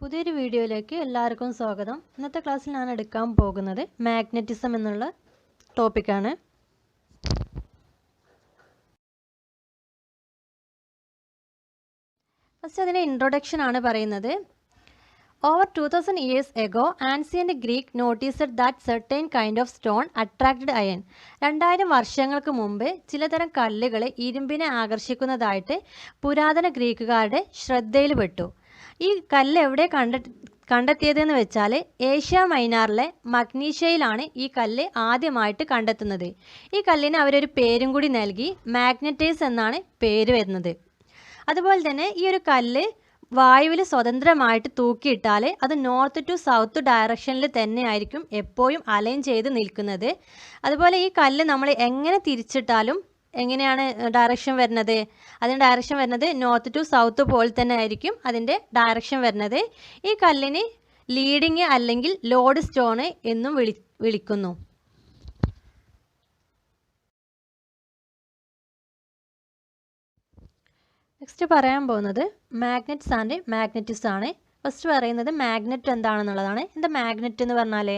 പുതിയൊരു വീഡിയോയിലേക്ക് എല്ലാവർക്കും സ്വാഗതം. ഇന്നത്തെ ക്ലാസ്സിൽ ഞാൻ എടുക്കാൻ പോകുന്നത് മാഗ്നറ്റിസം എന്നുള്ള ടോപ്പിക്കാണ്. ഫസ്റ്റ് അതിൻ്റെ ഇൻട്രൊഡക്ഷൻ ആണ് പറയുന്നത്. Over 2000 years ago, ancient Greek noticed that certain kind of stone attracted iron. 2000 വർഷങ്ങൾക്ക് മുമ്പ് ചിലതരം കല്ലുകൾ ഇരുമ്പിനെ ആകർഷിക്കുന്നതായിട്ട് പുരാതന ഗ്രീക്കുകാരുടെ ശ്രദ്ധയിൽപ്പെട്ടു. ഈ കല്ല് എവിടെ കണ്ടെത്തിയതെന്ന് വെച്ചാൽ ഏഷ്യ മൈനറിലെ മഗ്നീഷ്യയിലാണ് ഈ കല്ല് ആദ്യമായിട്ട് കണ്ടെത്തുന്നത്. ഈ കല്ലിന് അവരൊരു പേരും കൂടി നൽകി, മാഗ്നറ്റൈസ് എന്നാണ് പേര് വരുന്നത്. അതുപോലെ തന്നെ ഈ ഒരു കല്ല് വായുവിൽ സ്വതന്ത്രമായിട്ട് തൂക്കിയിട്ടാൽ അത് നോർത്ത് ടു സൗത്ത് ഡയറക്ഷനിൽ തന്നെയായിരിക്കും എപ്പോഴും അലൈൻ ചെയ്ത് നിൽക്കുന്നത്. അതുപോലെ ഈ കല്ല് നമ്മൾ എങ്ങനെ തിരിച്ചിട്ടാലും എങ്ങനെയാണ് ഡയറക്ഷൻ വരുന്നത്? അതിൻ്റെ ഡയറക്ഷൻ വരുന്നത് നോർത്ത് ടു സൗത്ത് പോലെ തന്നെ ആയിരിക്കും അതിൻ്റെ ഡയറക്ഷൻ വരുന്നത്. ഈ കല്ലിന് ലീഡിങ് അല്ലെങ്കിൽ ലോഡ് സ്റ്റോൺ എന്നും വിളിക്കുന്നു. നെക്സ്റ്റ് പറയാൻ പോകുന്നത് മാഗ്നറ്റ്സ് ആൻഡ് മാഗ്നറ്റിസം ആണ്. ഫസ്റ്റ് പറയുന്നത് മാഗ്നറ്റ് എന്താണെന്നുള്ളതാണ്. എന്താ മാഗ്നറ്റ് എന്ന് പറഞ്ഞാൽ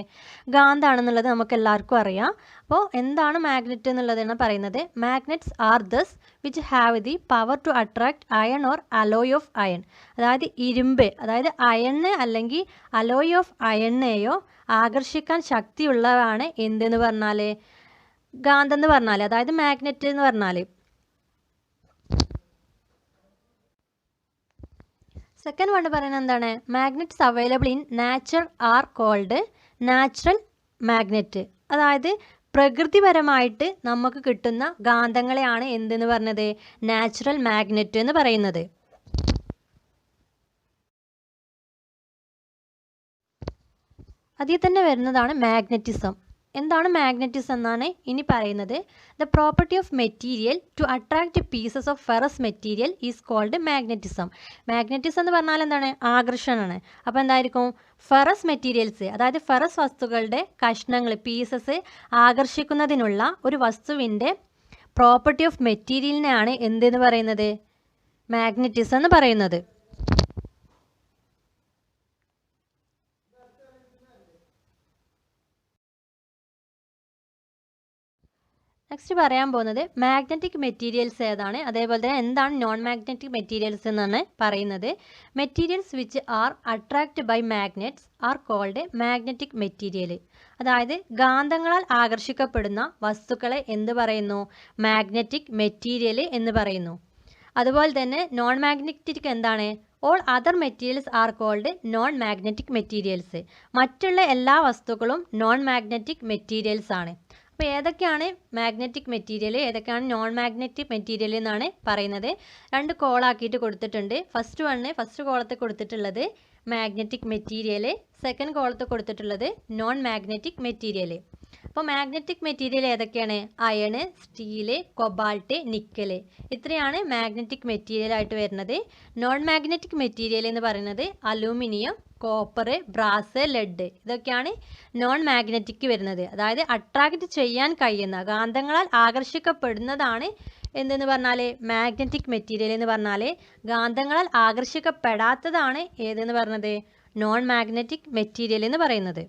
ഗാന്ധാണെന്നുള്ളത് നമുക്ക് എല്ലാവർക്കും അറിയാം. അപ്പോൾ എന്താണ് മാഗ്നറ്റ് എന്നുള്ളതാണ് പറയുന്നത്. Magnets are those which have the power to attract iron or alloy of iron. അതായത് ഇരുമ്പ്, അതായത് അയണ് അല്ലെങ്കിൽ അലോയ് ഓഫ് അയണിനെയോ ആകർഷിക്കാൻ ശക്തിയുള്ളതാണ് എന്തെന്ന് പറഞ്ഞാൽ ഗാന്ധം എന്ന് പറഞ്ഞാൽ, അതായത് മാഗ്നറ്റ് എന്ന് പറഞ്ഞാൽ. സെക്കൻഡ് വൺ പറയുന്നത് എന്താണ്? Magnets available in nature are called natural magnet. അതായത് പ്രകൃതിപരമായിട്ട് നമുക്ക് കിട്ടുന്ന ഗാന്ധങ്ങളെയാണ് എന്തെന്ന് പറഞ്ഞത്? നാച്ചുറൽ മാഗ്നറ്റ് എന്ന് പറയുന്നത്. അതിൽ തന്നെ വരുന്നതാണ് മാഗ്നറ്റിസം. എന്താണ് മാഗ്നറ്റിസം എന്നാണ് ഇനി പറയുന്നത്. The property of material to attract pieces of ferrous material is called magnetism. Magnetism എന്ന് പറഞ്ഞാൽ എന്താണ്? ആകർഷണമാണ്. അപ്പോൾ എന്തായിരിക്കും? ഫെറസ് മെറ്റീരിയൽസ്, അതായത് ഫെറസ് വസ്തുക്കളുടെ കഷ്ണങ്ങൾ, പീസസ് ആകർഷിക്കുന്നതിനുള്ള ഒരു വസ്തുവിൻ്റെ പ്രോപ്പർട്ടി ഓഫ് മെറ്റീരിയലിനെയാണ് എന്തെന്ന് പറയുന്നത്? മാഗ്നറ്റിസം എന്ന് പറയുന്നത്. നെക്സ്റ്റ് പറയാൻ പോകുന്നത് മാഗ്നറ്റിക് മെറ്റീരിയൽസ് ഏതാണ്, അതേപോലെ തന്നെ എന്താണ് നോൺ മാഗ്നറ്റിക് മെറ്റീരിയൽസ് എന്നാണ് പറയുന്നത്. Materials which are attract by magnets are called magnetic material. അതായത് ഗാന്ധങ്ങളാൽ ആകർഷിക്കപ്പെടുന്ന വസ്തുക്കളെ എന്ത് പറയുന്നു? മാഗ്നറ്റിക് മെറ്റീരിയൽ എന്ന് പറയുന്നു. അതുപോലെ തന്നെ നോൺ മാഗ്നറ്റിക് എന്താണ്? All other materials are called non magnetic materials. മറ്റുള്ള എല്ലാ വസ്തുക്കളും നോൺ മാഗ്നറ്റിക് മെറ്റീരിയൽസ് ആണ്. അപ്പോൾ ഏതൊക്കെയാണ് മാഗ്നറ്റിക് മെറ്റീരിയൽ, ഏതൊക്കെയാണ് നോൺ മാഗ്നറ്റിക് മെറ്റീരിയൽ എന്നാണ് പറയുന്നത്. രണ്ട് കോളാക്കിയിട്ട് കൊടുത്തിട്ടുണ്ട്. ഫസ്റ്റ് കോളത്തിൽ കൊടുത്തിട്ടുള്ളത് മാഗ്നറ്റിക് മെറ്റീരിയൽ, സെക്കൻഡ് കോളത്തിൽ കൊടുത്തിട്ടുള്ളത് നോൺ മാഗ്നറ്റിക് മെറ്റീരിയൽ. അപ്പോൾ മാഗ്നറ്റിക് മെറ്റീരിയൽ ഏതൊക്കെയാണ്? അയണ്, സ്റ്റീല്, കൊബാൾട്ട്, നിക്കല്. ഇത്രയാണ് മാഗ്നറ്റിക് മെറ്റീരിയൽ ആയിട്ട് വരുന്നത്. നോൺ മാഗ്നറ്റിക് മെറ്റീരിയൽ എന്ന് പറയുന്നത് അലൂമിനിയം, കോപ്പർ, ബ്രാസ്, ലെഡ്. ഇതൊക്കെയാണ് നോൺ മാഗ്നറ്റിക് വരുന്നത്. അതായത് അട്രാക്റ്റ് ചെയ്യാൻ കഴിയുന്ന, ഗാന്ധങ്ങളാൽ ആകർഷിക്കപ്പെടുന്നതാണ് എന്തെന്ന് പറഞ്ഞാൽ മാഗ്നറ്റിക് മെറ്റീരിയൽ എന്ന് പറഞ്ഞാൽ. ഗാന്ധങ്ങളാൽ ആകർഷിക്കപ്പെടാത്തതാണ് ഏതെന്ന് പറഞ്ഞത്? നോൺ മാഗ്നറ്റിക് മെറ്റീരിയൽ എന്ന് പറയുന്നത്.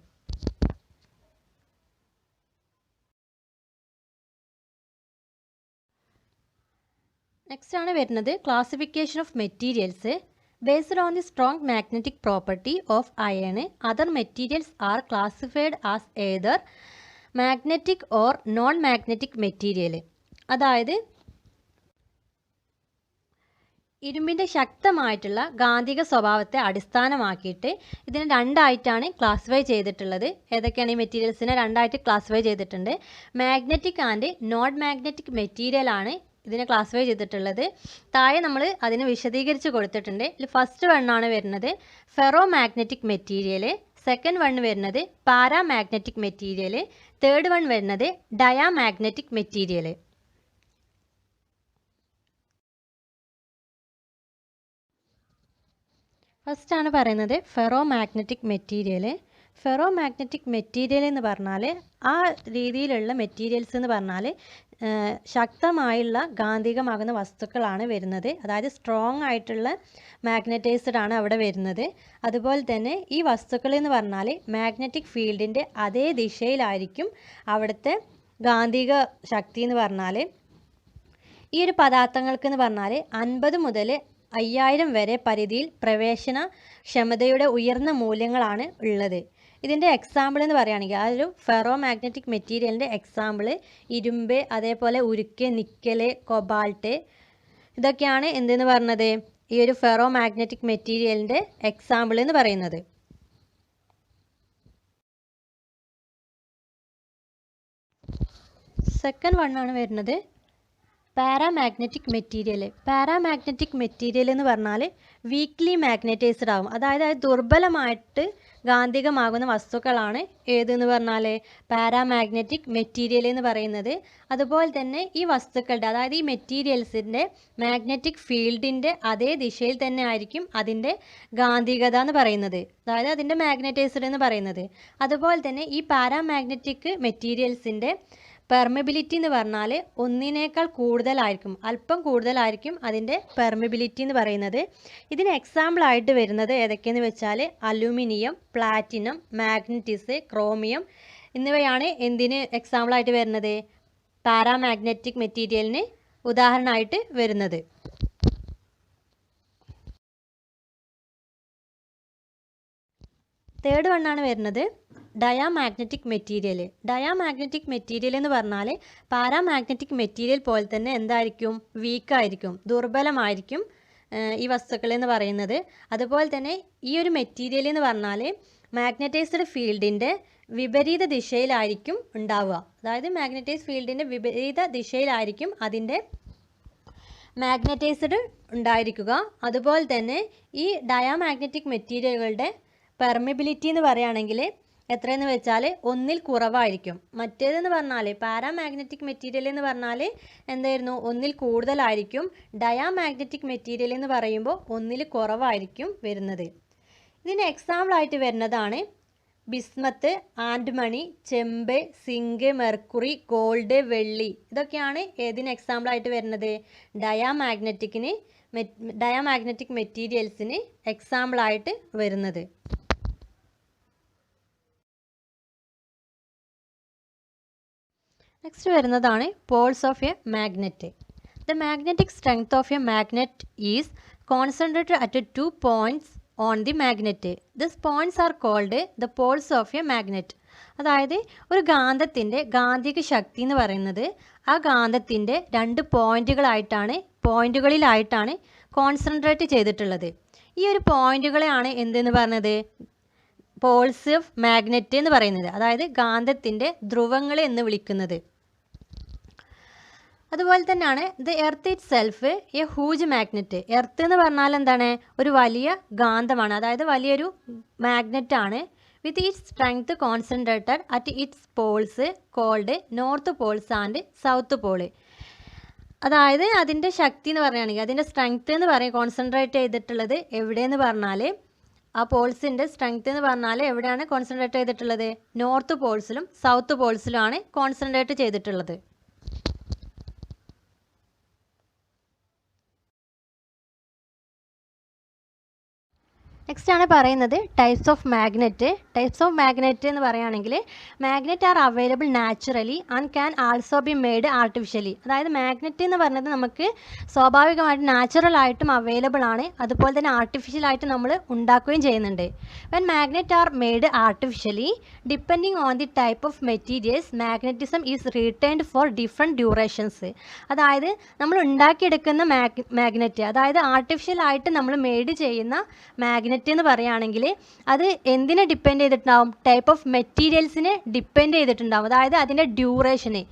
നെക്സ്റ്റ് ആണ് വരുന്നത് classification of materials. Based on the strong magnetic property of iron, other materials are classified as either magnetic or non-magnetic material. അതായത് ഇരുമ്പിൻ്റെ ശക്തമായിട്ടുള്ള ഗാന്ധിക സ്വഭാവത്തെ അടിസ്ഥാനമാക്കിയിട്ട് ഇതിനെ രണ്ടായിട്ടാണ് ക്ലാസിഫൈ ചെയ്തിട്ടുള്ളത്. ഏതൊക്കെയാണ് ഈ മെറ്റീരിയൽസിനെ രണ്ടായിട്ട് ക്ലാസിഫൈ ചെയ്തിട്ടുണ്ട്? Magnetic and non magnetic material ആണ് ഇതിനെ ക്ലാസിഫൈ ചെയ്തിട്ടുള്ളത്. താഴെ നമ്മൾ അതിനെ വിശദീകരിച്ച് കൊടുത്തിട്ടുണ്ട്. ഇതിൽ ഫസ്റ്റ് വണ്ണാണ് വരുന്നത് ferro magnetic material, second one വരുന്നത് പാരാമാഗ്നറ്റിക് മെറ്റീരിയൽ, തേർഡ് വൺ വരുന്നത് ഡയാമാഗ്നറ്റിക് മെറ്റീരിയൽ. ഫസ്റ്റ് ആണ് പറയുന്നത് ferro magnetic material. Ferro magnetic material എന്ന് പറഞ്ഞാൽ ആ രീതിയിലുള്ള മെറ്റീരിയൽസ് എന്ന് പറഞ്ഞാൽ ശക്തമായുള്ള കാന്തികമാകുന്ന വസ്തുക്കളാണ് വരുന്നത്. അതായത് സ്ട്രോങ് ആയിട്ടുള്ള മാഗ്നറ്റൈസ്ഡ് ആണ് അവിടെ വരുന്നത്. അതുപോലെ തന്നെ ഈ വസ്തുക്കൾ എന്ന് പറഞ്ഞാൽ മാഗ്നറ്റിക് ഫീൽഡിൻ്റെ അതേ ദിശയിലായിരിക്കും അവിടുത്തെ കാന്തിക ശക്തി എന്ന് പറഞ്ഞാൽ. ഈ ഒരു പദാർത്ഥങ്ങൾക്ക് എന്ന് പറഞ്ഞാൽ 50 മുതൽ 5000 വരെ പരിധിയിൽ പ്രവേശന ക്ഷമതയുടെ ഉയർന്ന മൂല്യങ്ങളാണ് ഉള്ളത്. ഇതിൻ്റെ എക്സാമ്പിൾ എന്ന് പറയുകയാണെങ്കിൽ ആ ഒരു ഫെറോ മാഗ്നറ്റിക് മെറ്റീരിയലിൻ്റെ എക്സാമ്പിൾ ഇരുമ്പ്, അതേപോലെ ഉരുക്ക്, നിക്കല്, കൊബാൾട്ട്, ഇതൊക്കെയാണ് എന്തെന്ന് പറഞ്ഞത് ഈ ഒരു ഫെറോ മാഗ്നറ്റിക് മെറ്റീരിയലിൻ്റെ എക്സാമ്പിൾ എന്ന് പറയുന്നത്. സെക്കൻഡ് വണ്ണാണ് വരുന്നത് പാരാമാഗ്നറ്റിക് മെറ്റീരിയൽ. പാരാമാഗ്നറ്റിക് മെറ്റീരിയൽ എന്ന് പറഞ്ഞാൽ വീക്ക്ലി മാഗ്നറ്റൈസ്ഡ് ആകും. അതായത് അത് ദുർബലമായിട്ട് കാന്തികമാകുന്ന വസ്തുക്കളാണ് ഏതെന്ന് പറഞ്ഞാൽ പാരാമാഗ്നറ്റിക് മെറ്റീരിയൽ എന്ന് പറയുന്നത്. അതുപോലെ തന്നെ ഈ വസ്തുക്കളുടെ അതായത് ഈ മെറ്റീരിയൽസിൻ്റെ മാഗ്നറ്റിക് ഫീൽഡിൻ്റെ അതേ ദിശയിൽ തന്നെ ആയിരിക്കും അതിൻ്റെ കാന്തികത എന്ന് പറയുന്നത്, അതായത് അതിൻ്റെ മാഗ്നറ്റൈസ്ഡ് എന്ന് പറയുന്നത്. അതുപോലെ തന്നെ ഈ പാരാമാഗ്നറ്റിക് മെറ്റീരിയൽസിൻ്റെ പെർമിബിലിറ്റി എന്ന് പറഞ്ഞാൽ ഒന്നിനേക്കാൾ കൂടുതലായിരിക്കും, അല്പം കൂടുതലായിരിക്കും അതിൻ്റെ പെർമിബിലിറ്റി എന്ന് പറയുന്നത്. ഇതിന് എക്സാമ്പിൾ ആയിട്ട് വരുന്നത് ഏതൊക്കെയെന്ന് വെച്ചാൽ അലൂമിനിയം, പ്ലാറ്റിനം, മാഗ്നറ്റിസ്, ക്രോമിയം എന്നിവയാണ് എന്തിന് എക്സാമ്പിളായിട്ട് വരുന്നത് പാരാമാഗ്നറ്റിക് മെറ്റീരിയലിന് ഉദാഹരണമായിട്ട് വരുന്നത്. തേർഡ് വണ്ണാണ് വരുന്നത് ഡയാമാഗ്നറ്റിക് മെറ്റീരിയൽ. ഡയാമാഗ്നറ്റിക് മെറ്റീരിയൽ എന്ന് പറഞ്ഞാൽ പാരാമാഗ്നറ്റിക് മെറ്റീരിയൽ പോലെ തന്നെ എന്തായിരിക്കും, വീക്കായിരിക്കും, ദുർബലമായിരിക്കും ഈ വസ്തുക്കൾ എന്ന് പറയുന്നത്. അതുപോലെ തന്നെ ഈ ഒരു മെറ്റീരിയൽ എന്ന് പറഞ്ഞാൽ മാഗ്നറ്റൈസ്ഡ് ഫീൽഡിൻ്റെ വിപരീത ദിശയിലായിരിക്കും ഉണ്ടാവുക. അതായത് മാഗ്നറ്റൈസ്ഡ് ഫീൽഡിൻ്റെ വിപരീത ദിശയിലായിരിക്കും അതിൻ്റെ മാഗ്നറ്റൈസ്ഡ് ഉണ്ടായിരിക്കുക. അതുപോലെ തന്നെ ഈ ഡയാമാഗ്നറ്റിക് മെറ്റീരിയലുകളുടെ പെർമിബിലിറ്റി എന്ന് പറയുകയാണെങ്കിൽ എത്രയെന്ന് വെച്ചാൽ ഒന്നിൽ കുറവായിരിക്കും. മറ്റേതെന്ന് പറഞ്ഞാൽ പാരാമാഗ്നറ്റിക് മെറ്റീരിയൽ എന്ന് പറഞ്ഞാൽ എന്തായിരുന്നു, ഒന്നിൽ കൂടുതലായിരിക്കും. ഡയാമാഗ്നറ്റിക് മെറ്റീരിയൽ എന്ന് പറയുമ്പോൾ ഒന്നിൽ കുറവായിരിക്കും വരുന്നത്. ഇതിന് എക്സാമ്പിളായിട്ട് വരുന്നതാണ് ബിസ്മത്ത്, ആൻഡ്മണി, ചെമ്പ്, സിങ്ക്, മെർക്കുറി, ഗോൾഡ്, വെള്ളി. ഇതൊക്കെയാണ് ഏതിന് എക്സാമ്പിളായിട്ട് വരുന്നത് ഡയാമാഗ്നറ്റിക് മെറ്റീരിയൽസിന് എക്സാമ്പിളായിട്ട് വരുന്നത്. നെക്സ്റ്റ് വരുന്നതാണ് poles of a magnet. The magnetic strength of a magnet is concentrated at 2 points on the magnet. This points are called the poles of a magnet. അതായത് ഒരു കാന്തത്തിൻ്റെ കാന്തിക ശക്തി എന്ന് പറയുന്നത് ആ കാന്തത്തിൻ്റെ 2 പോയിന്റുകളിലായിട്ടാണ് കോൺസെൻട്രേറ്റ് ചെയ്തിട്ടുള്ളത്. ഈ ഒരു പോയിന്റുകളെയാണ് എന്തെന്ന് പറഞ്ഞത് പോൾസ് ഓഫ് മാഗ്നറ്റ് എന്ന് പറയുന്നത്, അതായത് കാന്തത്തിൻ്റെ ധ്രുവങ്ങൾ എന്ന് വിളിക്കുന്നത്. അതുപോലെ തന്നെയാണ് the earth itself a huge magnet. Earth എന്ന് പറഞ്ഞാൽ എന്താണ്, ഒരു വലിയ കാന്തമാണ്, അതായത് വലിയൊരു മാഗ്നറ്റ് ആണ്. With its strength concentrated at its poles called north poles and south pole. അതായത് അതിൻ്റെ ശക്തി എന്ന് പറയുകയാണെങ്കിൽ അതിൻ്റെ സ്ട്രെങ്ത് എന്ന് പറയും കോൺസെൻട്രേറ്റ് ചെയ്തിട്ടുള്ളത് എവിടെയെന്ന് പറഞ്ഞാൽ ആ പോൾസിൻ്റെ സ്ട്രെങ്ത് എന്ന് പറഞ്ഞാൽ എവിടെയാണ് കോൺസെൻട്രേറ്റ് ചെയ്തിട്ടുള്ളത്, നോർത്ത് പോൾസിലും സൗത്ത് പോൾസിലുമാണ് കോൺസെൻട്രേറ്റ് ചെയ്തിട്ടുള്ളത്. നെക്സ്റ്റ് ആണ് പറയുന്നത് types of magnet. Types of magnet എന്ന് പറയുകയാണെങ്കിൽ magnet are available naturally and can also be made artificially. അതായത് മാഗ്നറ്റ് എന്ന് പറയുന്നത് നമുക്ക് സ്വാഭാവികമായിട്ട് നാച്ചുറലായിട്ടും അവൈലബിൾ ആണ്, അതുപോലെ തന്നെ ആർട്ടിഫിഷ്യലായിട്ട് നമ്മൾ ഉണ്ടാക്കുകയും ചെയ്യുന്നുണ്ട്. When magnet are made artificially depending on the type of materials magnetism is retained for different durations. അതായത് നമ്മൾ ഉണ്ടാക്കിയെടുക്കുന്ന മാഗ്നറ്റ്, അതായത് ആർട്ടിഫിഷ്യലായിട്ട് നമ്മൾ മെയ്ഡ് ചെയ്യുന്ന മാഗ്നറ്റ് എന്ന് പറയുകയാണെങ്കിൽ അത് എന്തിനെ ഡിപ്പെൻഡ് ചെയ്തിട്ടുണ്ടാവും, ടൈപ്പ് ഓഫ് മെറ്റീരിയൽസിനെ ഡിപ്പെൻഡ് ചെയ്തിട്ടുണ്ടാവും. അതായത് അതിൻ്റെ ഡ്യൂറേഷന്,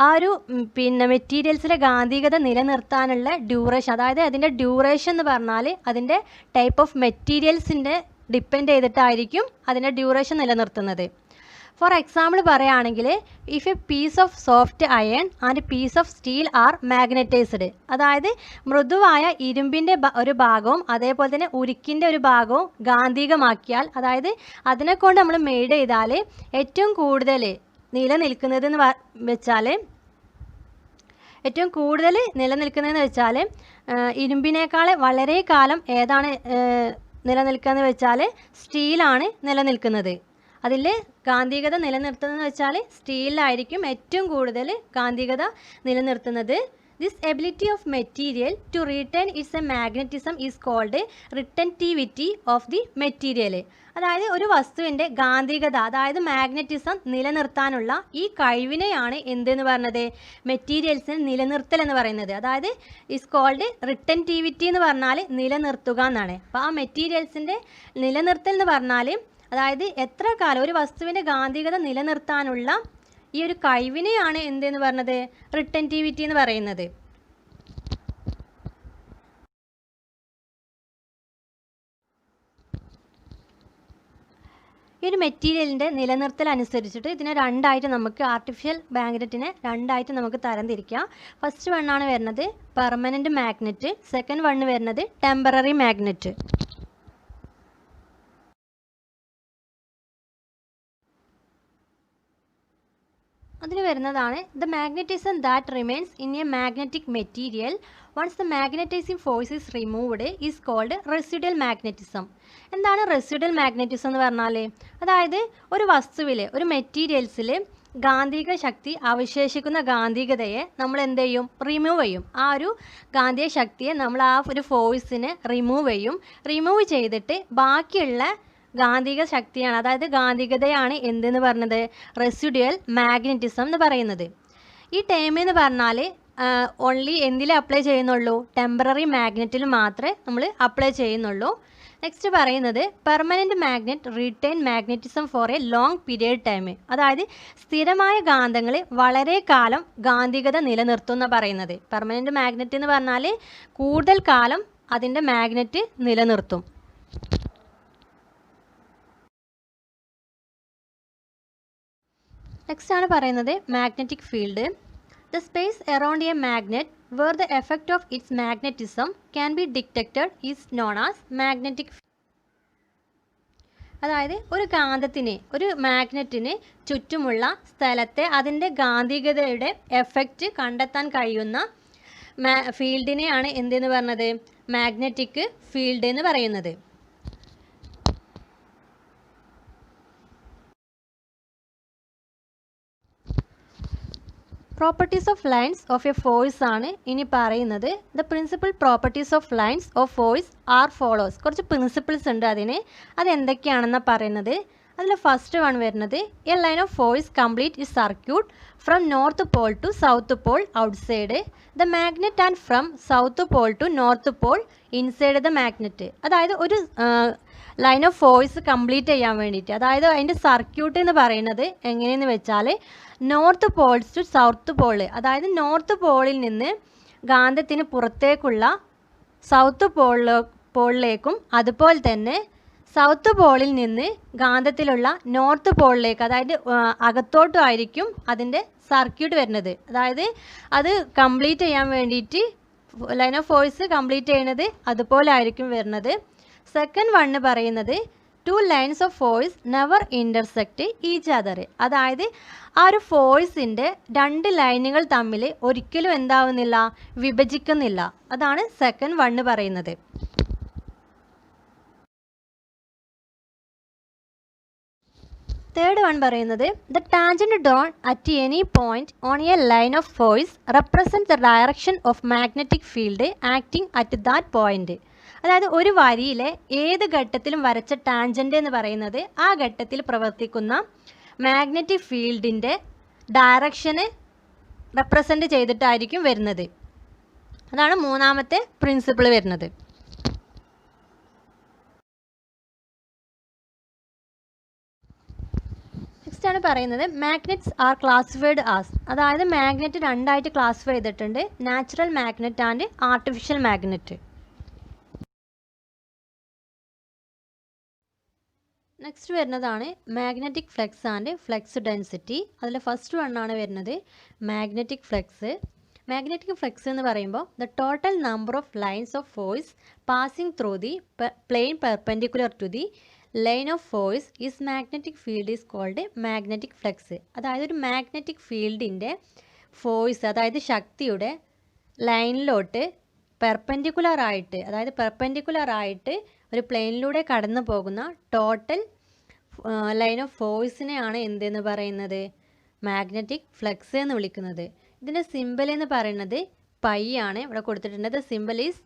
ആ ഒരു മെറ്റീരിയൽസിലെ കാന്തികത നിലനിർത്താനുള്ള ഡ്യൂറേഷൻ, അതായത് അതിൻ്റെ ഡ്യൂറേഷൻ എന്ന് പറഞ്ഞാൽ അതിൻ്റെ ടൈപ്പ് ഓഫ് മെറ്റീരിയൽസിൻ്റെ ഡിപ്പെൻഡ് ചെയ്തിട്ടായിരിക്കും അതിൻ്റെ ഡ്യൂറേഷൻ നിലനിർത്തുന്നത്. ഫോർ എക്സാമ്പിൾ പറയുകയാണെങ്കിൽ if a piece of soft iron and piece of steel are magnetised, അതായത് മൃദുവായ ഇരുമ്പിൻ്റെ ഒരു ഭാഗവും അതേപോലെ തന്നെ ഉരുക്കിൻ്റെ ഒരു ഭാഗവും കാന്തികമാക്കിയാൽ, അതായത് അതിനെക്കൊണ്ട് നമ്മൾ മെയ്ഡ് ചെയ്താൽ ഏറ്റവും കൂടുതൽ നിലനിൽക്കുന്നതെന്ന് വെച്ചാൽ ഏറ്റവും കൂടുതൽ നിലനിൽക്കുന്നതെന്ന് വെച്ചാൽ ഇരുമ്പിനേക്കാൾ വളരെ കാലം ഏതാണ് നിലനിൽക്കുന്നതെന്ന് വെച്ചാൽ സ്റ്റീലാണ് നിലനിൽക്കുന്നത്. അതിൽ കാന്തികത നിലനിർത്തുന്നതെന്ന് വെച്ചാൽ സ്റ്റീലിലായിരിക്കും ഏറ്റവും കൂടുതൽ കാന്തികത നിലനിർത്തുന്നത്. This ability of material to retain its magnetism is called retentivity of the material. അതായത് ഒരു വസ്തുവിൻ്റെ ഗാന്ധികത, അതായത് മാഗ്നറ്റിസം നിലനിർത്താനുള്ള ഈ കഴിവിനെയാണ് എന്തെന്ന് പറഞ്ഞത്, മെറ്റീരിയൽസിന് നിലനിർത്തൽ എന്ന് പറയുന്നത്. അതായത് ഇസ് കോൾഡ് റിട്ടൻറ്റിവിറ്റി എന്ന് പറഞ്ഞാൽ നിലനിർത്തുക എന്നാണ്. അപ്പോൾ ആ മെറ്റീരിയൽസിൻ്റെ നിലനിർത്തൽ എന്ന് പറഞ്ഞാൽ അതായത് എത്ര കാലം ഒരു വസ്തുവിൻ്റെ ഗാന്ധികത നിലനിർത്താനുള്ള ഈ ഒരു കഴിവിനെയാണ് എന്തെന്ന് പറഞ്ഞത്, റിട്ടൻറ്റിവിറ്റി എന്ന് പറയുന്നത്. ഈ ഒരു മെറ്റീരിയലിൻ്റെ നിലനിർത്തൽ അനുസരിച്ചിട്ട് ഇതിനെ രണ്ടായിട്ട് നമുക്ക് ആർട്ടിഫിഷ്യൽ മാഗ്നറ്റിനെ രണ്ടായിട്ട് നമുക്ക് തരംതിരിക്കാം. ഫസ്റ്റ് വണ്ണാണ് വരുന്നത് പെർമനൻറ്റ് മാഗ്നറ്റ്, സെക്കൻഡ് വണ്ണ് വരുന്നത് ടെമ്പററി മാഗ്നറ്റ്. അതിന് വരുന്നതാണ് the magnetism that remains in a magnetic material once the magnetising force is removed is called residual magnetism. എന്താണ് റെസിഡ്വൽ മാഗ്നറ്റിസം എന്ന് പറഞ്ഞാൽ, അതായത് ഒരു വസ്തുവിൽ ഒരു മെറ്റീരിയൽസിൽ ഗാന്ധിക ശക്തി അവശേഷിക്കുന്ന ഗാന്ധികതയെ നമ്മൾ എന്ത് ചെയ്യും, റിമൂവ് ചെയ്യും. ആ ഒരു ഗാന്ധിക ശക്തിയെ നമ്മൾ ആ ഒരു ഫോഴ്സിനെ റിമൂവ് ചെയ്തിട്ട് ബാക്കിയുള്ള ഗാന്ധിക ശക്തിയാണ്, അതായത് ഗാന്ധികതയാണ് എന്തെന്ന് പറഞ്ഞത്, റെസിഡ്വൽ മാഗ്നറ്റിസം എന്ന് പറയുന്നത്. ഈ ടേം എന്ന് പറഞ്ഞാൽ ഓൺലി എന്തിൽ അപ്ലൈ ചെയ്യുന്നുള്ളൂ, ടെമ്പററി മാഗ്നറ്റിൽ മാത്രമേ നമ്മൾ അപ്ലൈ ചെയ്യുന്നുള്ളൂ. നെക്സ്റ്റ് പറയുന്നത് permanent magnet retain magnetism for a long period time. അതായത് സ്ഥിരമായ ഗാന്ധങ്ങൾ വളരെ കാലം ഗാന്ധികത നിലനിർത്തുന്ന പറയുന്നത്. പെർമനൻറ്റ് മാഗ്നറ്റ് എന്ന് പറഞ്ഞാൽ കൂടുതൽ കാലം അതിൻ്റെ മാഗ്നറ്റ് നിലനിർത്തും. നെക്സ്റ്റ് ആണ് പറയുന്നത് magnetic field. The space around a magnet where the effect of its magnetism can be detected is known as magnetic. അതായത് ഒരു കാന്തത്തിന്, ഒരു മാഗ്നറ്റിന് ചുറ്റുമുള്ള സ്ഥലത്തെ അതിൻ്റെ ഗാന്ധികതയുടെ എഫക്റ്റ് കണ്ടെത്താൻ കഴിയുന്ന ഫീൽഡിനെയാണ് എന്തെന്ന് പറഞ്ഞത്, മാഗ്നറ്റിക് ഫീൽഡ് എന്ന് പറയുന്നത്. Properties of lines of a force ആണ് ഇനി പറയുന്നത്. The principal properties of lines of force are follows. കുറച്ച് പ്രിൻസിപ്പിൾസ് ഉണ്ട് അതിന്, അതെന്തൊക്കെയാണെന്നാണ് പറയുന്നത്. അതിൽ ഫസ്റ്റ് വൺ വരുന്നത് a line of force complete is circuit from north pole to south pole outside the magnet and from south pole to north pole inside the magnet. അതായത് ഒരു line of force complete ചെയ്യാൻ വേണ്ടിയിട്ട്, അതായത് അതിൻ്റെ circuit എന്ന് പറയുന്നത് എങ്ങനെയെന്ന് വെച്ചാൽ north poles to south pole, അതായത് നോർത്ത് പോളിൽ നിന്ന് ഗാന്ധത്തിന് പുറത്തേക്കുള്ള സൗത്ത് പോളിലേക്കും അതുപോലെ തന്നെ സൗത്ത് പോളിൽ നിന്ന് ഗാന്ധത്തിലുള്ള നോർത്ത് പോളിലേക്ക്, അതായത് അകത്തോട്ടും ആയിരിക്കും അതിൻ്റെ സർക്യൂട്ട് വരുന്നത്. അതായത് അത് കംപ്ലീറ്റ് ചെയ്യാൻ വേണ്ടിയിട്ട് ലൈൻ ഓഫ് ഫോഴ്സ് കംപ്ലീറ്റ് ചെയ്യുന്നത് അതുപോലെ ആയിരിക്കും വരുന്നത്. സെക്കൻഡ് വണ്ണ് പറയുന്നത് two lines of force never intersect each other. അതായത് ആ ഒരു ഫോഴ്സിൻ്റെ രണ്ട് ലൈനുകൾ തമ്മിൽ ഒരിക്കലും എന്താവുന്നില്ല, വിഭജിക്കുന്നില്ല. അതാണ് സെക്കൻഡ് വണ്ണ് പറയുന്നത്. തേർഡ് വൺ പറയുന്നത് the tangent drone at any point on A line of force represent the direction of magnetic field acting at that point. അതായത് ഒരു വരിയിലെ ഏത് ഘട്ടത്തിലും വരച്ച ടാൻജൻ്റ് എന്ന് പറയുന്നത് ആ ഘട്ടത്തിൽ പ്രവർത്തിക്കുന്ന മാഗ്നറ്റിക് ഫീൽഡിൻ്റെ ഡയറക്ഷന് റെപ്രസെൻറ്റ് ചെയ്തിട്ടായിരിക്കും വരുന്നത്. അതാണ് മൂന്നാമത്തെ പ്രിൻസിപ്പിൾ വരുന്നത്. നെക്സ്റ്റ് ആണ് പറയുന്നത് മാഗ്നറ്റ്സ് ആർ ക്ലാസിഫൈഡ് ആസ്. അതായത് മാഗ്നറ്റ് രണ്ടായിട്ട് ക്ലാസിഫൈ ചെയ്തിട്ടുണ്ട്, natural magnet and artificial magnet. Next വരുന്നതാണ് magnetic flux and flux density. അതിൽ ഫസ്റ്റ് വണ്ണാണ് വരുന്നത് മാഗ്നറ്റിക് ഫ്ലക്സ്. മാഗ്നറ്റിക് ഫ്ലക്സ് എന്ന് പറയുമ്പോൾ the total number of lines of force passing through the plane perpendicular to the line of force is magnetic field is called magnetic flux. അതായത് ഒരു magnetic ഫീൽഡിൻ്റെ force അതായത് ശക്തിയുടെ ലൈനിലോട്ട് പെർപെൻഡിക്കുലറായിട്ട് അതായത് പെർപെൻഡിക്കുലറായിട്ട് ഒരു പ്ലെയിനിലൂടെ കടന്നു പോകുന്ന ടോട്ടൽ ലൈൻ ഓഫ് ഫോഴ്സിനെയാണ് എന്തെന്ന് പറയുന്നത് മാഗ്നറ്റിക് ഫ്ലക്സ് എന്ന് വിളിക്കുന്നത്. ഇതിൻ്റെ സിമ്പൽ എന്ന് പറയുന്നത് പൈ ആണ്. ഇവിടെ കൊടുത്തിട്ടുണ്ട്. ദ സിമ്പൽ ഈസ്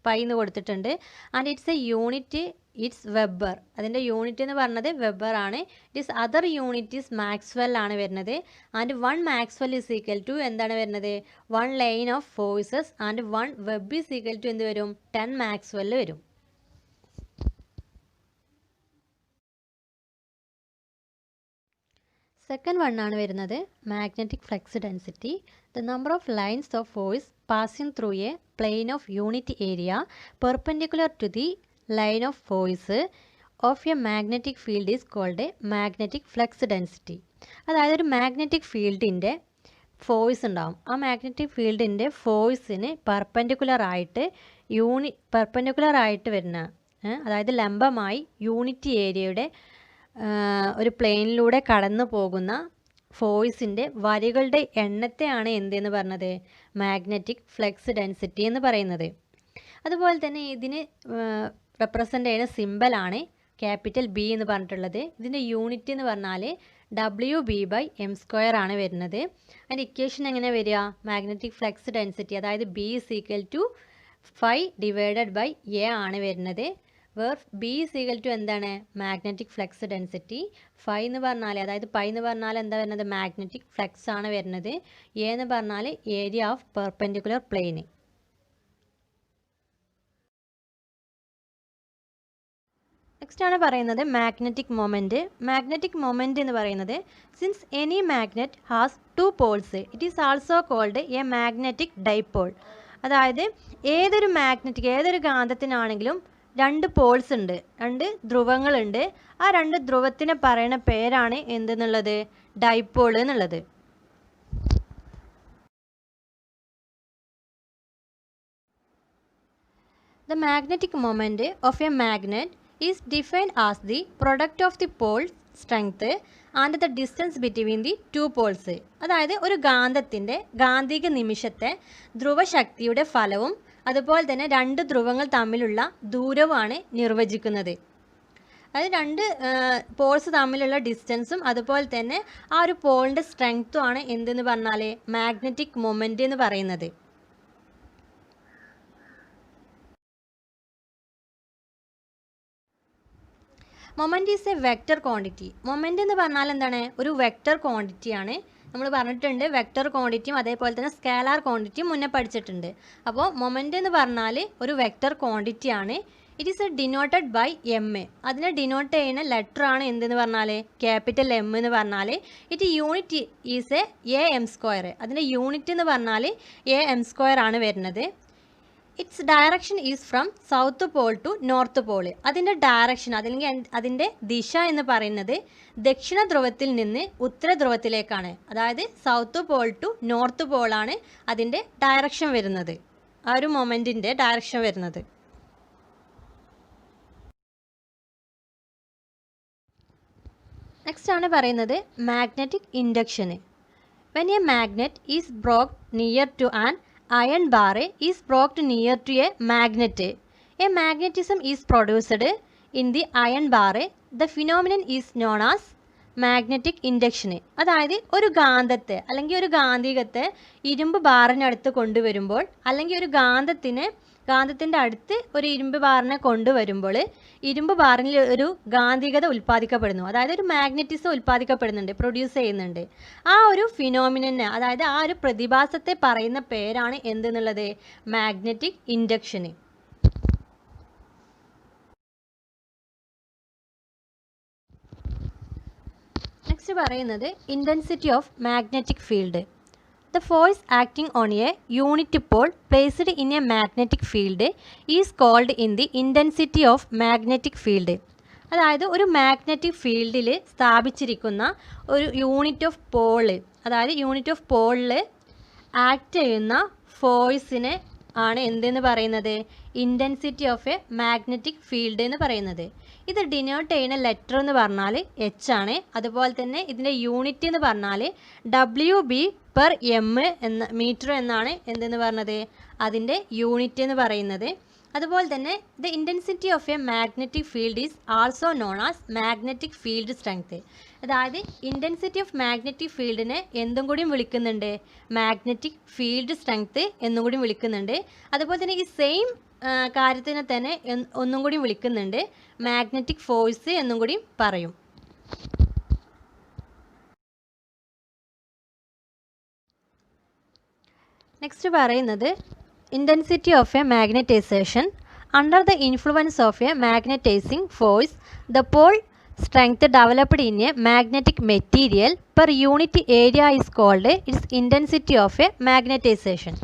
പൈ എന്ന് കൊടുത്തിട്ടുണ്ട്. And it's a unit it's weber. അതിൻ്റെ യൂണിറ്റ് എന്ന് പറഞ്ഞത് വെബർ ആണ്. It's other unit is maxwell ആണ് വരുന്നത്. And 1 maxwell is equal to എന്താണ് വരുന്നത് 1 line of forces and 1 web is equal to എന്ത് വരും 10 മാക്സ്വെൽ വരും. സെക്കൻഡ് വൺ ആണ് വരുന്നത് magnetic flux density. The number of lines of force passing through a plane of unit area perpendicular to the line of force of a magnetic field is called a magnetic flux density. അതായത് ഒരു magnetic ഫീൽഡിൻ്റെ force ഉണ്ടാവും. ആ magnetic ഫീൽഡിൻ്റെ ഫോഴ്സിന് പെർപെൻഡിക്കുലറായിട്ട് വരുന്ന അതായത് ലംബമായി unit ഏരിയയുടെ ഒരു പ്ലെയിനിലൂടെ കടന്നു പോകുന്ന ഫോഴ്സിൻ്റെ വരികളുടെ എണ്ണത്തെയാണ് എന്തെന്ന് പറഞ്ഞത് മാഗ്നറ്റിക് ഫ്ലക്സ് ഡെൻസിറ്റി എന്ന് പറയുന്നത്. അതുപോലെ തന്നെ ഇതിന് റെപ്രസെൻ്റ് ചെയ്യുന്ന സിമ്പലാണ് ക്യാപിറ്റൽ ബി എന്ന് പറഞ്ഞിട്ടുള്ളത്. ഇതിൻ്റെ യൂണിറ്റ് എന്ന് പറഞ്ഞാൽ WB/m² ആണ് വരുന്നത്. അതിൻ്റെ ഇക്വേഷൻ എങ്ങനെ വരിക മാഗ്നറ്റിക് ഫ്ലക്സ് ഡെൻസിറ്റി അതായത് B = 5/A ആണ് വരുന്നത്. വേർ B = എന്താണ് മാഗ്നറ്റിക് ഫ്ലക്സ് ഡെൻസിറ്റി. ഫൈ എന്ന് പറഞ്ഞാൽ അതായത് പൈ എന്ന് പറഞ്ഞാൽ എന്താ വരുന്നത് മാഗ്നറ്റിക് ഫ്ലക്സ് ആണ് വരുന്നത്. എ എന്ന് പറഞ്ഞാൽ ഏരിയ ഓഫ് പെർപെൻഡിക്കുലർ പ്ലെയിന്. നെക്സ്റ്റ് ആണ് പറയുന്നത് മാഗ്നറ്റിക് മൊമെൻറ്റ്. മാഗ്നറ്റിക് മൊമെൻറ്റ് എന്ന് പറയുന്നത് since any magnet has 2 poles it is also called a magnetic dipole. അതായത് ഏതൊരു കാന്തത്തിനാണെങ്കിലും 2 പോൾസ് ഉണ്ട്, 2 ധ്രുവങ്ങളുണ്ട്. ആ 2 ധ്രുവത്തിനെ പറയുന്ന പേരാണ് എന്തെന്നുള്ളത് ഡൈപോൾ എന്നുള്ളത്. The magnetic moment of a magnet is defined as the product of the pole strength and the distance between the 2 poles. അതായത് ഒരു കാന്തത്തിൻ്റെ ഗാന്ധിക നിമിഷത്തെ ധ്രുവശക്തിയുടെ ഫലവും അതുപോലെ തന്നെ 2 ധ്രുവങ്ങൾ തമ്മിലുള്ള ദൂരവുമാണ് നിർവചിക്കുന്നത്. അതായത് 2 പോൾസ് തമ്മിലുള്ള ഡിസ്റ്റൻസും അതുപോലെ തന്നെ ആ ഒരു പോളിൻ്റെ സ്ട്രെങ്ത്തും ആണ് എന്തെന്ന് പറഞ്ഞാൽ മാഗ്നറ്റിക് മൊമെൻ്റ് എന്ന് പറയുന്നത്. Moment is A vector quantity. Moment എന്ന് പറഞ്ഞാൽ എന്താണ് ഒരു വെക്റ്റർ ക്വാണ്ടിറ്റിയാണ്. നമ്മൾ പറഞ്ഞിട്ടുണ്ട് വെക്റ്റർ ക്വാണ്ടിറ്റിയും അതേപോലെ തന്നെ സ്കേലാർ ക്വാണ്ടിറ്റിയും മുന്നേ പഠിച്ചിട്ടുണ്ട്. അപ്പോൾ മൊമെൻ്റ് എന്ന് പറഞ്ഞാൽ ഒരു വെക്റ്റർ ക്വാണ്ടിറ്റിയാണ്. It is denoted by M. അതിനെ ഡിനോട്ട് ചെയ്യുന്ന ലെറ്റർ ആണ് എന്തെന്ന് പറഞ്ഞാൽ ക്യാപിറ്റൽ എം എന്ന് പറഞ്ഞാൽ. It unit is A m². അതിൻ്റെ യൂണിറ്റ് എന്ന് പറഞ്ഞാൽ AM² ആണ് വരുന്നത്. Its direction is from south pole to north pole. അതിൻ്റെ ഡയറക്ഷൻ അല്ലെങ്കിൽ അതിൻ്റെ ദിശ എന്ന് പറയുന്നത് ദക്ഷിണ ധ്രുവത്തിൽ നിന്ന് ഉത്തര ധ്രുവത്തിലേക്കാണ്. അതായത് സൗത്ത് പോൾ ടു നോർത്ത് പോളാണ് അതിൻ്റെ ഡയറക്ഷൻ വരുന്നത്, ആ ഒരു മൊമെൻറ്റിൻ്റെ ഡയറക്ഷൻ വരുന്നത്. നെക്സ്റ്റ് ആണ് പറയുന്നത് മാഗ്നറ്റിക് ഇൻഡക്ഷന്. When a magnet is brought near to an iron bar is brought near to a magnet. A magnetism is produced in the iron bar. The phenomenon is known as magnetic induction. അതായത് ഒരു കാന്തത്തെ അല്ലെങ്കിൽ ഒരു കാന്തികത്തെ ഇരുമ്പ് ബാറിനടുത്ത് കൊണ്ടുവരുമ്പോൾ അല്ലെങ്കിൽ ഒരു കാന്തത്തിൻ്റെ അടുത്ത് ഒരു ഇരുമ്പ് ബാറിനെ കൊണ്ടുവരുമ്പോൾ ഇരുമ്പ് ബാറിൽ ഒരു കാന്തികത ഉൽപ്പാദിക്കപ്പെടുന്നു. അതായത് ഒരു മാഗ്നറ്റിസം ഉൽപ്പാദിക്കപ്പെടുന്നുണ്ട്, പ്രൊഡ്യൂസ് ചെയ്യുന്നുണ്ട്. ആ ഒരു ഫിനോമിനനെ അതായത് ആ ഒരു പ്രതിഭാസത്തെ പറയുന്ന പേരാണ് എന്തെന്നുള്ളത് മാഗ്നറ്റിക് ഇൻഡക്ഷന്. നെക്സ്റ്റ് പറയുന്നത് intensity of magnetic field. The force acting on a unit pole placed in a magnetic field is called in the intensity of magnetic field. അതായത് ഒരു മാഗ്നറ്റിക് ഫീൽഡിൽ സ്ഥാപിച്ചിരിക്കുന്ന ഒരു യൂണിറ്റ് ഓഫ് പോള്, അതായത് യൂണിറ്റ് ഓഫ് പോളിൽ ആക്ട് ചെയ്യുന്ന ഫോഴ്സിനെ ആണ് എന്തെന്ന് പറയുന്നത് intensity of a magnetic field എന്ന് പറയുന്നത്. ഇത് ഡിനോട്ട് ചെയ്യുന്ന ലെറ്റർ എന്ന് പറഞ്ഞാൽ H ആണ്. അതുപോലെ തന്നെ ഇതിൻ്റെ യൂണിറ്റ് എന്ന് പറഞ്ഞാൽ WB പെർ എം എന്ന മീറ്റർ എന്നാണ് എന്തെന്ന് പറഞ്ഞത് അതിൻ്റെ യൂണിറ്റ് എന്ന് പറയുന്നത്. അതുപോലെ തന്നെ the intensity of a magnetic field is also known as magnetic field strength. അതായത് ഇൻറ്റൻസിറ്റി ഓഫ് മാഗ്നറ്റിക് ഫീൽഡിനെ എന്തും കൂടി വിളിക്കുന്നുണ്ട് മാഗ്നറ്റിക് ഫീൽഡ് സ്ട്രെങ്ത് എന്നും കൂടി വിളിക്കുന്നുണ്ട്. അതുപോലെ തന്നെ ഈ സെയിം കാര്യത്തിനെ തന്നെ ഒന്നും കൂടി വിളിക്കുന്നുണ്ട് മാഗ്നറ്റിക് ഫോഴ്സ് എന്നും കൂടി പറയും. നെക്സ്റ്റ് പറയുന്നത് intensity of a magnetization. Under the influence of a magnetizing force the pole strength developed in a magnetic material per unit area is called its intensity of a magnetization.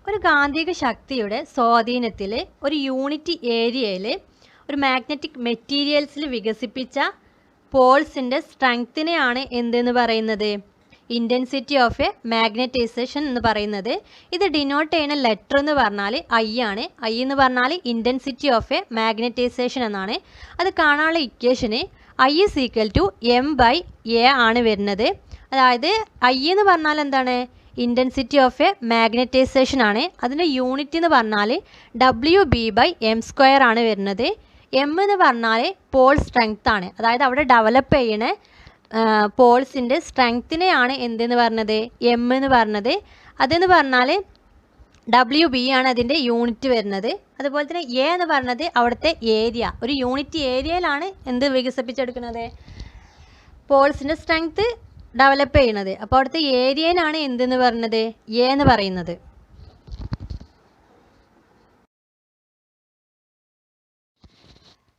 ഒരു കാന്തിക ശക്തിയുടെ സ്വാധീനത്തിൽ ഒരു unit ഏരിയയിൽ ഒരു magnetic മെറ്റീരിയൽസിൽ വികസിപ്പിച്ച പോൾസിൻ്റെ സ്ട്രെങ്ത്തിനെയാണ് എന്തെന്ന് പറയുന്നത് ഇൻറ്റൻസിറ്റി ഓഫ് എ മാഗ്നറ്റൈസേഷൻ എന്ന് പറയുന്നത്. ഇത് ഡിനോട്ട് ചെയ്യുന്ന ലെറ്റർ എന്ന് പറഞ്ഞാൽ ഐ ആണ്. ഐ എന്ന് പറഞ്ഞാൽ ഇൻറ്റൻസിറ്റി ഓഫ് എ മാഗ്നറ്റൈസേഷൻ എന്നാണ്. അത് കാണാനുള്ള ഇക്വേഷന് I is equal to M by A ആണ് വരുന്നത്. അതായത് ഐ എന്ന് പറഞ്ഞാൽ എന്താണ് ഇൻറ്റൻസിറ്റി ഓഫ് എ മാഗ്നറ്റൈസേഷൻ ആണ്. അതിൻ്റെ യൂണിറ്റ് എന്ന് പറഞ്ഞാൽ W B by M square ആണ് വരുന്നത്. എം എന്ന് പറഞ്ഞാൽ പോൾ സ്ട്രെങ്ത് ആണ്. അതായത് അവിടെ ഡെവലപ്പ് ചെയ്യണ പോൾസിൻ്റെ സ്ട്രെങ്ത്തിനെയാണ് എന്തെന്ന് പറഞ്ഞത് എം എന്ന് പറഞ്ഞത്. അതെന്ന് പറഞ്ഞാൽ ഡബ്ല്യു ബി ആണ് അതിൻ്റെ യൂണിറ്റ് വരുന്നത്. അതുപോലെ തന്നെ എ എന്ന് പറഞ്ഞത് അവിടുത്തെ ഏരിയ, ഒരു യൂണിറ്റ് ഏരിയയിലാണ് എന്ത് വികസിപ്പിച്ചെടുക്കുന്നത് പോൾസിൻ്റെ സ്ട്രെങ്ത് ഡെവലപ്പ് ചെയ്യുന്നത്. അപ്പോൾ അവിടുത്തെ ഏരിയയിലാണ് എന്തെന്ന് പറഞ്ഞത് എ എന്ന് പറയുന്നത്.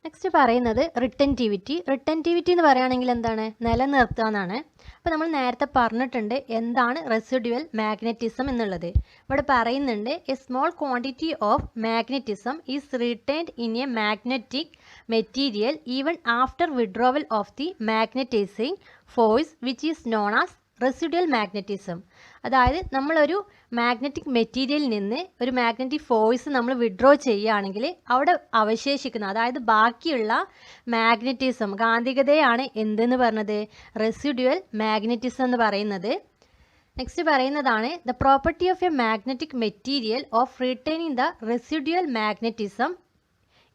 നെക്സ്റ്റ് പറയുന്നത് റിട്ടൻറ്റിവിറ്റി. റിട്ടൻറ്റിവിറ്റി എന്ന് പറയുകയാണെങ്കിൽ എന്താണ് നിലനിർത്തുക എന്നാണ്. അപ്പോൾ നമ്മൾ നേരത്തെ പറഞ്ഞിട്ടുണ്ട് എന്താണ് റെസിഡ്യുവൽ മാഗ്നറ്റിസം എന്നുള്ളത്. ഇവിടെ പറയുന്നുണ്ട് A small quantity of magnetism is returned in a magnetic material even after withdrawal of the magnetizing force which is known as residual magnetism. അതായത് നമ്മളൊരു മാഗ്നറ്റിക് മെറ്റീരിയലിൽ നിന്ന് ഒരു മാഗ്നറ്റിക് ഫോഴ്സ് നമ്മൾ വിഡ്രോ ചെയ്യുകയാണെങ്കിൽ അവിടെ അവശേഷിക്കുന്ന അതായത് ബാക്കിയുള്ള മാഗ്നറ്റിസം കാന്തികതയാണ് എന്തെന്ന് പറഞ്ഞത് റെസിഡ്യുവൽ മാഗ്നറ്റിസം എന്ന് പറയുന്നത്. നെക്സ്റ്റ് പറയുന്നതാണ് the property of a magnetic material of returning the residual magnetism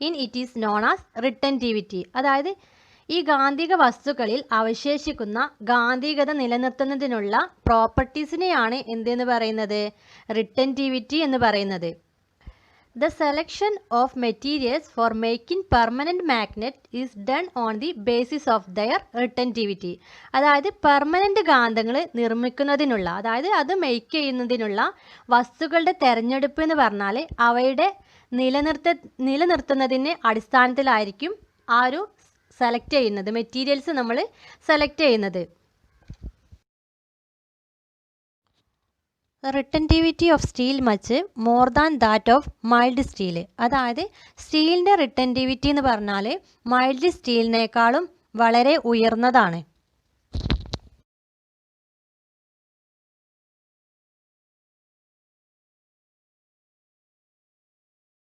in it is known as retentivity. അതായത് ഈ കാന്തിക വസ്തുക്കളിൽ അവശേഷിക്കുന്ന കാന്തികത നിലനിർത്തുന്നതിനുള്ള പ്രോപ്പർട്ടീസിനെയാണ് എന്തെന്ന് പറയുന്നത് റിട്ടൻറ്റിവിറ്റി എന്ന് പറയുന്നത്. The selection of materials for making permanent magnet is done on the basis of their retentivity. അതായത് പെർമനൻറ്റ് കാന്തങ്ങൾ നിർമ്മിക്കുന്നതിനുള്ള അതായത് അത് മേക്ക് ചെയ്യുന്നതിനുള്ള വസ്തുക്കളുടെ തിരഞ്ഞെടുപ്പ് എന്ന് പറഞ്ഞാൽ അവയുടെ നിലനിർത്തുന്നതിന് അടിസ്ഥാനത്തിലായിരിക്കും ആ ഒരു സെലക്ട് ചെയ്യുന്നത് മെറ്റീരിയൽസ് നമ്മൾ സെലക്ട് ചെയ്യുന്നത്. Retentivity of steel much more than that of mild steel. അതായത് സ്റ്റീലിൻ്റെ റിട്ടൻറ്റിവിറ്റി എന്ന് പറഞ്ഞാൽ മൈൽഡ് സ്റ്റീലിനേക്കാളും വളരെ ഉയർന്നതാണ്.